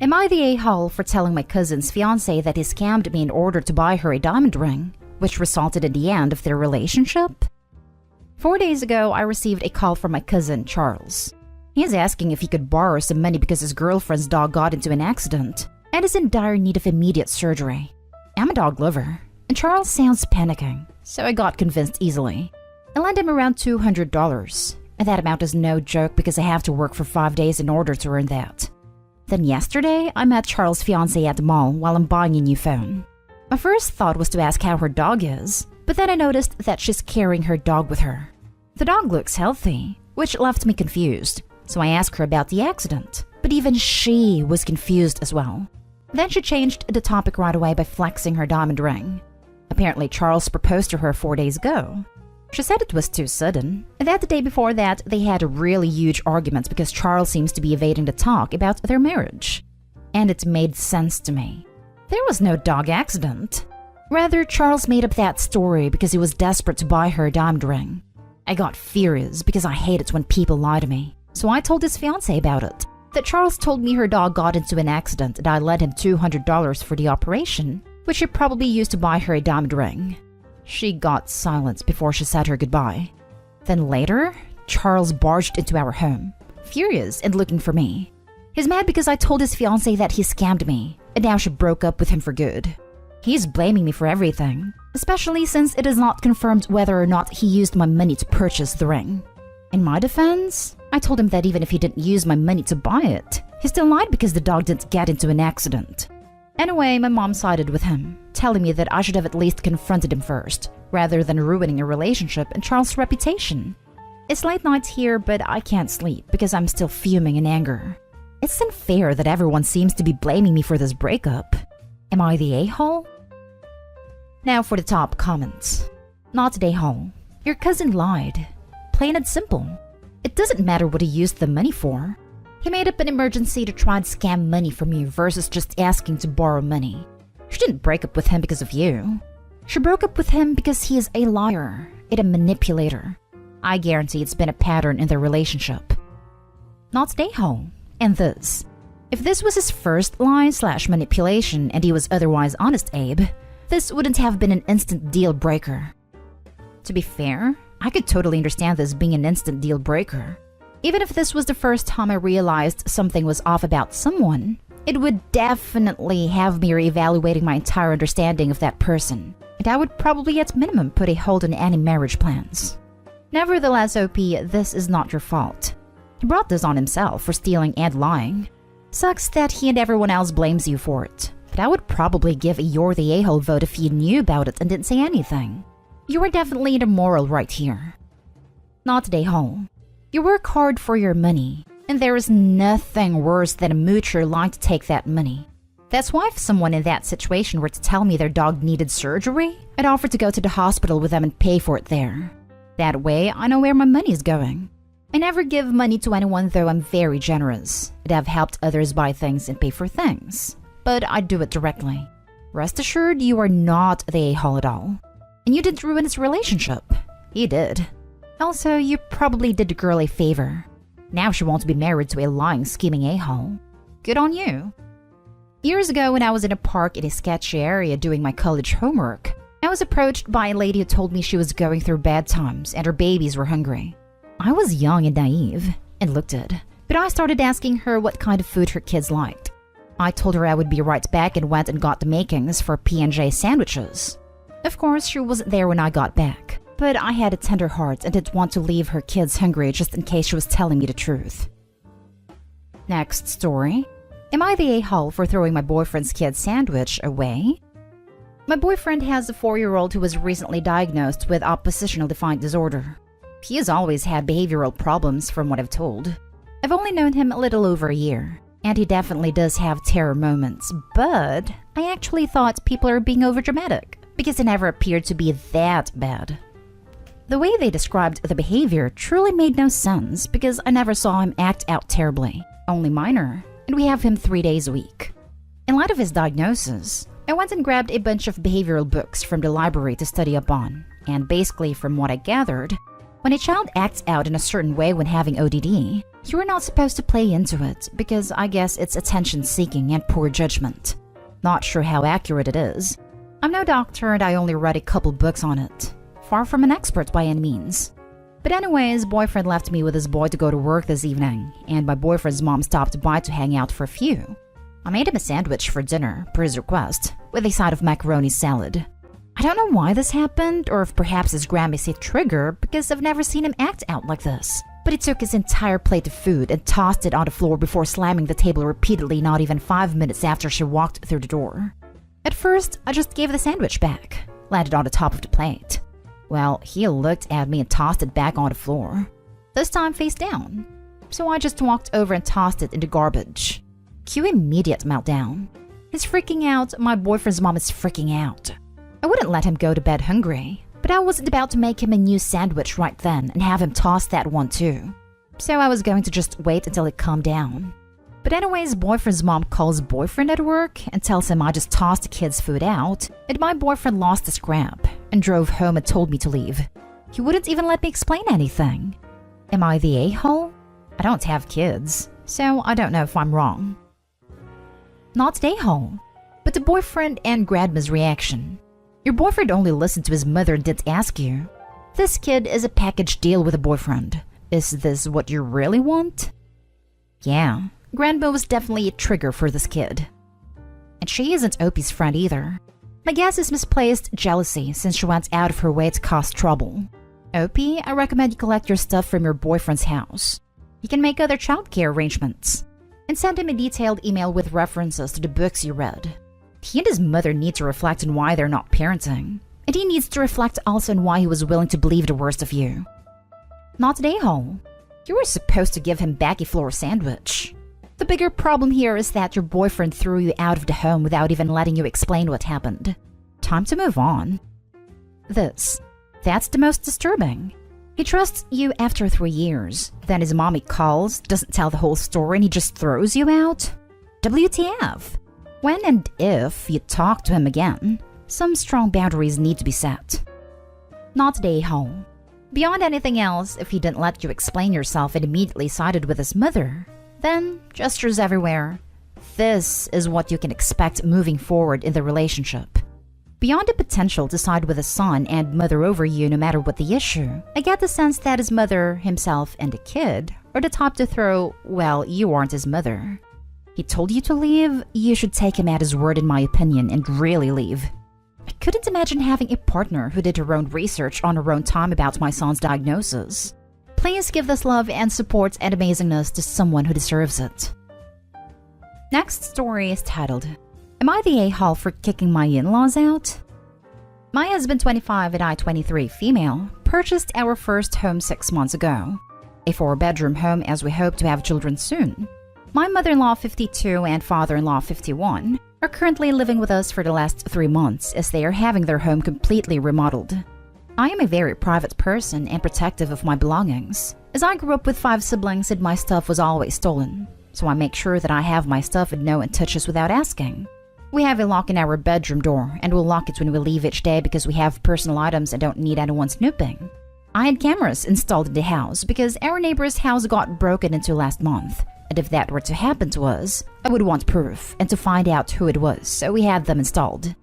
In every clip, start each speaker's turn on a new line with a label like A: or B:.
A: Am I the a-hole for telling my cousin's fiancé that he scammed me in order to buy her a diamond ring, which resulted in the end of their relationship? 4 days ago, I received a call from my cousin, Charles. He is asking if he could borrow some money because his girlfriend's dog got into an accident and is in dire need of immediate surgery. I'm a dog lover, and Charles sounds panicking, so I got convinced easily. I lent him around $200, and that amount is no joke because I have to work for 5 days in order to earn that. Then yesterday, I met Charles' fiancée at the mall while I'm buying a new phone. My first thought was to ask how her dog is, but then I noticed that she's carrying her dog with her. The dog looks healthy, which left me confused, so I asked her about the accident, but even she was confused as well. Then she changed the topic right away by flexing her diamond ring. Apparently, Charles proposed to her 4 days ago. She said it was too sudden, and that the day before that they had a really huge argument because Charles seems to be evading the talk about their marriage. And it made sense to me. There was no dog accident. Rather, Charles made up that story because he was desperate to buy her a diamond ring. I got furious because I hate it when people lie to me, so I told his fiancée about it. That Charles told me her dog got into an accident and I lent him $200 for the operation, which he probably used to buy her a diamond ring. She got silent before she said her goodbye. Then later, Charles barged into our home, furious and looking for me. He's mad because I told his fiancée that he scammed me, and now she broke up with him for good. He's blaming me for everything, especially since it is not confirmed whether or not he used my money to purchase the ring. In my defense, I told him that even if he didn't use my money to buy it, he still lied because the dog didn't get into an accident. Anyway, my mom sided with him, telling me that I should have at least confronted him first, rather than ruining a relationship and Charles' reputation. It's late night here, but I can't sleep because I'm still fuming in anger. It's unfair that everyone seems to be blaming me for this breakup. Am I the a-hole? Now for the top comments. Not the a-hole. Your cousin lied. Plain and simple. It doesn't matter what he used the money for. He made up an emergency to try and scam money from you versus just asking to borrow money. She didn't break up with him because of you. She broke up with him because he is a liar and a manipulator. I guarantee it's been a pattern in their relationship. Not the a-hole. And this. If this was his first lie/manipulation and he was otherwise honest, Abe, this wouldn't have been an instant deal breaker. To be fair, I could totally understand this being an instant deal breaker. Even if this was the first time I realized something was off about someone, it would definitely have me reevaluating my entire understanding of that person, and I would probably at minimum put a hold on any marriage plans. Nevertheless, OP, this is not your fault. He brought this on himself for stealing and lying. Sucks that he and everyone else blames you for it, but I would probably give a you're the a-hole vote if you knew about it and didn't say anything. You are definitely in the moral right here. Not the a-hole. You work hard for your money, and there is nothing worse than a moocher lying to take that money. That's why if someone in that situation were to tell me their dog needed surgery, I'd offer to go to the hospital with them and pay for it there. That way, I know where my money is going. I never give money to anyone, though I'm very generous. I'd have helped others buy things and pay for things, but I do it directly. Rest assured, you are not the a-hole at all. And you didn't ruin his relationship. He did. Also, you probably did the girl a favor. Now she won't be married to a lying, scheming a-hole. Good on you. Years ago, when I was in a park in a sketchy area doing my college homework, I was approached by a lady who told me she was going through bad times and her babies were hungry. I was young and naive and looked it, but I started asking her what kind of food her kids liked. I told her I would be right back and went and got the makings for P&J sandwiches. Of course, she wasn't there when I got back, but I had a tender heart and didn't want to leave her kids hungry just in case she was telling me the truth. Next story. Am I the a-hole for throwing my boyfriend's kid's sandwich away? My boyfriend has a 4-year-old who was recently diagnosed with oppositional defiant disorder. He has always had behavioral problems from what I've told. I've only known him a little over a year, and he definitely does have terror moments, but I actually thought people are being overdramatic because it never appeared to be that bad. The way they described the behavior truly made no sense because I never saw him act out terribly, only minor, and we have him 3 days a week. In light of his diagnosis, I went and grabbed a bunch of behavioral books from the library to study up on, and basically from what I gathered, When a child acts out in a certain way when having ODD, you are not supposed to play into it because I guess it's attention-seeking and poor judgment. Not sure how accurate it is. I'm no doctor and I only read a couple books on it. Far from an expert by any means. But anyways, boyfriend left me with his boy to go to work this evening, and my boyfriend's mom stopped by to hang out for a few. I made him a sandwich for dinner, per his request, with a side of macaroni salad. I don't know why this happened, or if perhaps his gram is a trigger because I've never seen him act out like this. But he took his entire plate of food and tossed it on the floor before slamming the table repeatedly not even 5 minutes after she walked through the door. At first, I just gave the sandwich back, landed on the top of the plate. Well, he looked at me and tossed it back on the floor. This time face down. So I just walked over and tossed it in the garbage. Cue immediate meltdown. He's freaking out, my boyfriend's mom is freaking out. I wouldn't let him go to bed hungry, but I wasn't about to make him a new sandwich right then and have him toss that one too. So I was going to just wait until it calmed down. But anyways, boyfriend's mom calls boyfriend at work and tells him I just tossed the kid's food out, and my boyfriend lost his crap and drove home and told me to leave. He wouldn't even let me explain anything. Am I the a-hole? I don't have kids, so I don't know if I'm wrong. Not the a-hole, but the boyfriend and grandma's reaction. Your boyfriend only listened to his mother and didn't ask you. This kid is a package deal with a boyfriend. Is this what you really want? Yeah. Grandma was definitely a trigger for this kid. And she isn't Opie's friend either. My guess is misplaced jealousy since she went out of her way to cause trouble. Opie, I recommend you collect your stuff from your boyfriend's house. You can make other childcare arrangements. And send him a detailed email with references to the books you read. He and his mother need to reflect on why they're not parenting. And he needs to reflect also on why he was willing to believe the worst of you. Not the a-hole. You were supposed to give him back a flour sandwich. The bigger problem here is that your boyfriend threw you out of the home without even letting you explain what happened. Time to move on. That's the most disturbing. He trusts you after 3 years. Then his mommy calls, doesn't tell the whole story, and he just throws you out? WTF? When and if you talk to him again, some strong boundaries need to be set. Not the a-hole. Beyond anything else, if he didn't let you explain yourself and immediately sided with his mother, then gestures everywhere. This is what you can expect moving forward in the relationship. Beyond the potential to side with his son and mother over you no matter what the issue, I get the sense that his mother, himself, and the kid are the type to throw, well, you aren't his mother. He told you to leave, you should take him at his word in my opinion and really leave. I couldn't imagine having a partner who did her own research on her own time about my son's diagnosis. Please give this love and support and amazingness to someone who deserves it. Next story is titled, Am I the a-hole for kicking my in-laws out? My husband, 25, and I, 23, female, purchased our first home 6 months ago. A 4-bedroom home as we hope to have children soon. My mother-in-law, 52, and father-in-law, 51, are currently living with us for the last 3 months as they are having their home completely remodeled. I am a very private person and protective of my belongings, as I grew up with 5 siblings and my stuff was always stolen, so I make sure that I have my stuff and no one touches without asking. We have a lock in our bedroom door, and we'll lock it when we leave each day because we have personal items and don't need anyone snooping. I had cameras installed in the house because our neighbor's house got broken into last month, and if that were to happen to us, I would want proof and to find out who it was, so we had them installed.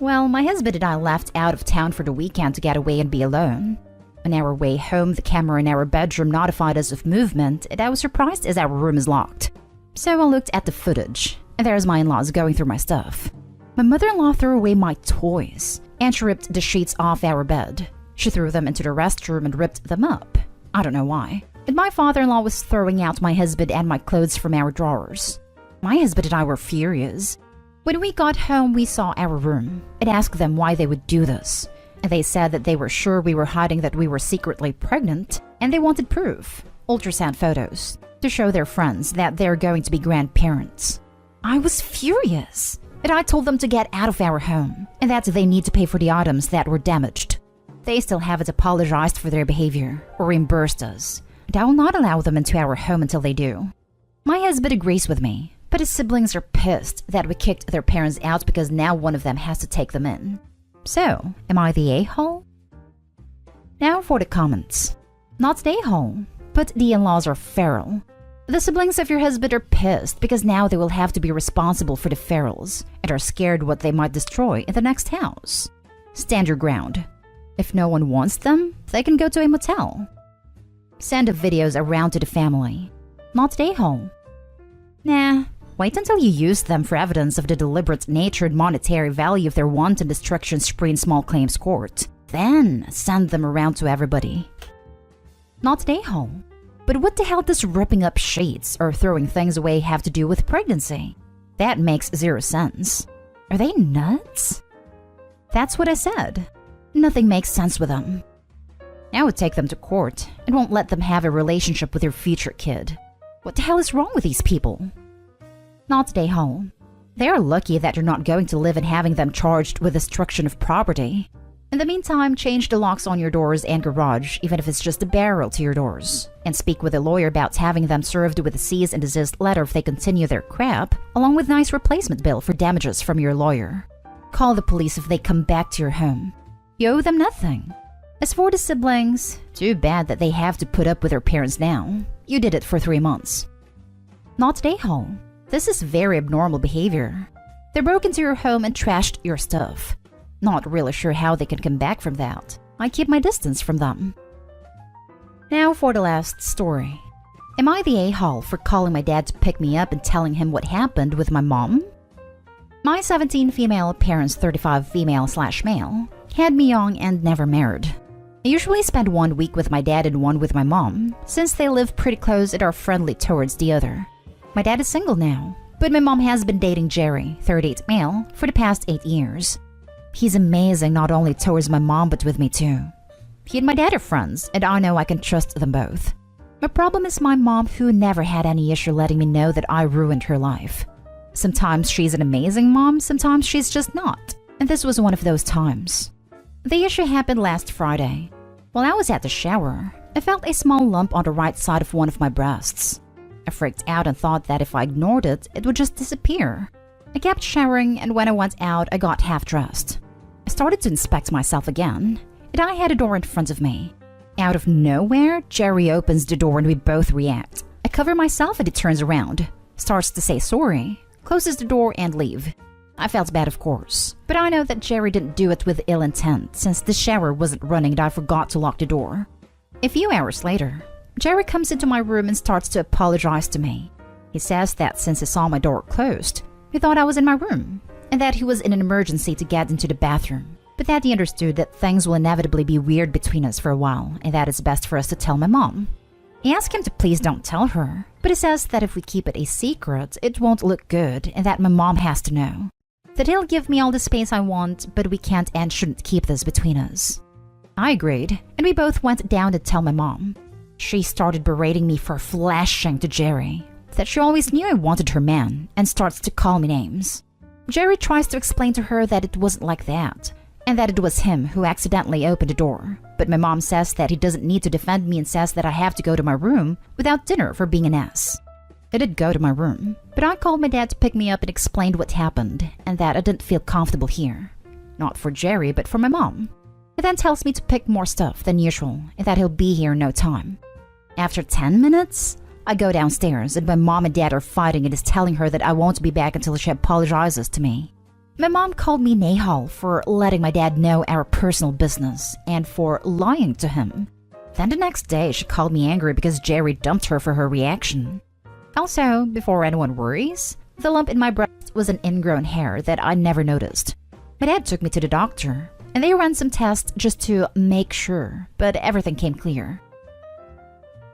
A: Well, my husband and I left out of town for the weekend to get away and be alone. On our way home, the camera in our bedroom notified us of movement, and I was surprised as our room is locked. So I looked at the footage, and there's my in-laws going through my stuff. My mother-in-law threw away my toys, and she ripped the sheets off our bed. She threw them into the restroom and ripped them up. I don't know why. And my father-in-law was throwing out my husband and my clothes from our drawers. My husband and I were furious. When we got home, we saw our room and asked them why they would do this. And they said that they were sure we were hiding that we were secretly pregnant, and they wanted proof, ultrasound photos, to show their friends that they're going to be grandparents. I was furious, and I told them to get out of our home, and that they need to pay for the items that were damaged. They still haven't apologized for their behavior or reimbursed us, and I will not allow them into our home until they do. My husband agrees with me, but his siblings are pissed that we kicked their parents out because now one of them has to take them in. So, am I the a-hole? Now for the comments. Not stay home, but the in-laws are feral. The siblings of your husband are pissed because now they will have to be responsible for the ferals and are scared what they might destroy in the next house. Stand your ground. If no one wants them, they can go to a motel. Send videos around to the family. Not stay home. Nah, wait until you use them for evidence of the deliberate nature and monetary value of their wanton destruction spree in small claims court. Then send them around to everybody. Not stay home. But what the hell does ripping up sheets or throwing things away have to do with pregnancy? That makes zero sense. Are they nuts? That's what I said. Nothing makes sense with them. I would take them to court and won't let them have a relationship with your future kid. What the hell is wrong with these people? Not stay home. They are lucky that you're not going to live in having them charged with destruction of property. In the meantime, change the locks on your doors and garage, even if it's just a barrel to your doors. And speak with a lawyer about having them served with a cease and desist letter if they continue their crap, along with nice replacement bill for damages from your lawyer. Call the police if they come back to your home. You owe them nothing. As for the siblings, too bad that they have to put up with their parents now. You did it for 3 months. Not stay home. This is very abnormal behavior. They broke into your home and trashed your stuff. Not really sure how they can come back from that. I keep my distance from them. Now for the last story. Am I the a-hole for calling my dad to pick me up and telling him what happened with my mom? My 17 female parents, 35 female/male, had me young and never married. I usually spend 1 week with my dad and 1 with my mom, since they live pretty close and are friendly towards the other. My dad is single now, but my mom has been dating Jerry, 38 male, for the past 8 years. He's amazing not only towards my mom but with me too. He and my dad are friends, and I know I can trust them both. My problem is my mom, who never had any issue letting me know that I ruined her life. Sometimes she's an amazing mom, sometimes she's just not, and this was one of those times. The issue happened last Friday. While I was at the shower, I felt a small lump on the right side of one of my breasts. I freaked out and thought that if I ignored it, it would just disappear. I kept showering, and when I went out, I got half dressed. I started to inspect myself again, and I had a door in front of me. Out of nowhere, Jerry opens the door and we both react. I cover myself and he turns around, starts to say sorry, closes the door and leave. I felt bad, of course, but I know that Jerry didn't do it with ill intent since the shower wasn't running and I forgot to lock the door. A few hours later, Jerry comes into my room and starts to apologize to me. He says that since he saw my door closed, he thought I was in my room, and that he was in an emergency to get into the bathroom, but that he understood that things will inevitably be weird between us for a while, and that it's best for us to tell my mom. I asked him to please don't tell her, but he says that if we keep it a secret, it won't look good, and that my mom has to know. That he'll give me all the space I want, but we can't and shouldn't keep this between us. I agreed, and we both went down to tell my mom. She started berating me for flashing to Jerry, that she always knew I wanted her man, and starts to call me names. Jerry tries to explain to her that it wasn't like that, and that it was him who accidentally opened the door, but my mom says that he doesn't need to defend me and says that I have to go to my room without dinner for being an ass. I did go to my room, but I called my dad to pick me up and explained what happened, and that I didn't feel comfortable here. Not for Jerry, but for my mom. He then tells me to pick more stuff than usual, and that he'll be here in no time. After 10 minutes, I go downstairs, and my mom and dad are fighting and is telling her that I won't be back until she apologizes to me. My mom called me Nahal for letting my dad know our personal business and for lying to him. Then the next day, she called me angry because Jerry dumped her for her reaction. Also, before anyone worries, the lump in my breast was an ingrown hair that I never noticed. My dad took me to the doctor, and they ran some tests just to make sure, but everything came clear.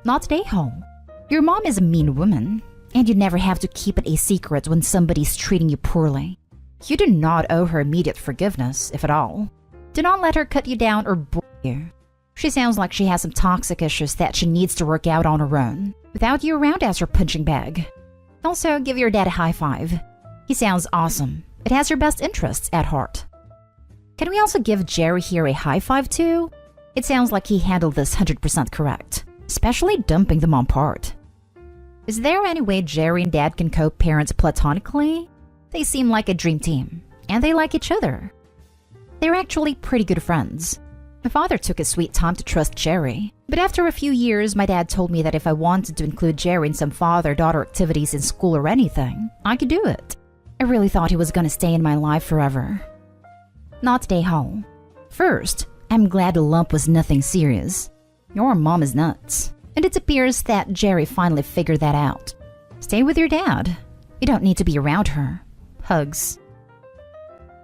A: Not stay home. Your mom is a mean woman, and you never have to keep it a secret when somebody's treating you poorly. You do not owe her immediate forgiveness, if at all. Do not let her cut you down or bore you. She sounds like she has some toxic issues that she needs to work out on her own, without you around as her punching bag. Also, give your dad a high five. He sounds awesome. It has your best interests at heart. Can we also give Jerry here a high five too? It sounds like he handled this 100% correct, especially dumping the mom part. Is there any way Jerry and Dad can co-parent platonically? They seem like a dream team, and they like each other. They're actually pretty good friends. My father took his sweet time to trust Jerry, but after a few years, my dad told me that if I wanted to include Jerry in some father-daughter activities in school or anything, I could do it. I really thought he was gonna stay in my life forever. Not day home. First, I'm glad the lump was nothing serious. Your mom is nuts, and it appears that Jerry finally figured that out. Stay with your dad. You don't need to be around her. Hugs.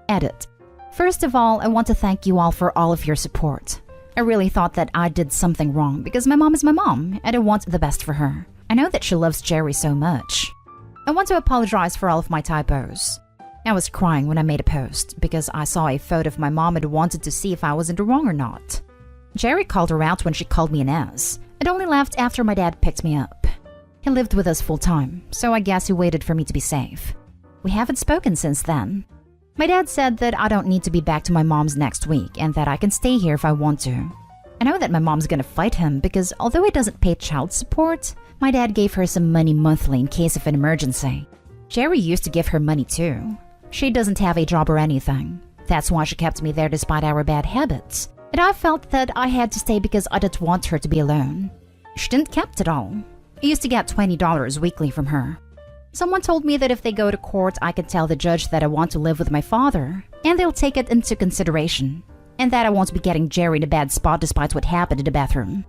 A: Edit. First of all, I want to thank you all for all of your support. I really thought that I did something wrong because my mom is my mom and I want the best for her. I know that she loves Jerry so much. I want to apologize for all of my typos. I was crying when I made a post because I saw a photo of my mom and wanted to see if I was in the wrong or not. Jerry called her out when she called me an ass. It only left after my dad picked me up. He lived with us full time, so I guess he waited for me to be safe. We haven't spoken since then. My dad said that I don't need to be back to my mom's next week and that I can stay here if I want to. I know that my mom's gonna fight him because although he doesn't pay child support, my dad gave her some money monthly in case of an emergency. Jerry used to give her money too. She doesn't have a job or anything. That's why she kept me there despite our bad habits. And I felt that I had to stay because I didn't want her to be alone. She didn't kept it all. I used to get $20 weekly from her. Someone told me that if they go to court, I can tell the judge that I want to live with my father, and they'll take it into consideration, and that I won't be getting Jerry in a bad spot despite what happened in the bathroom.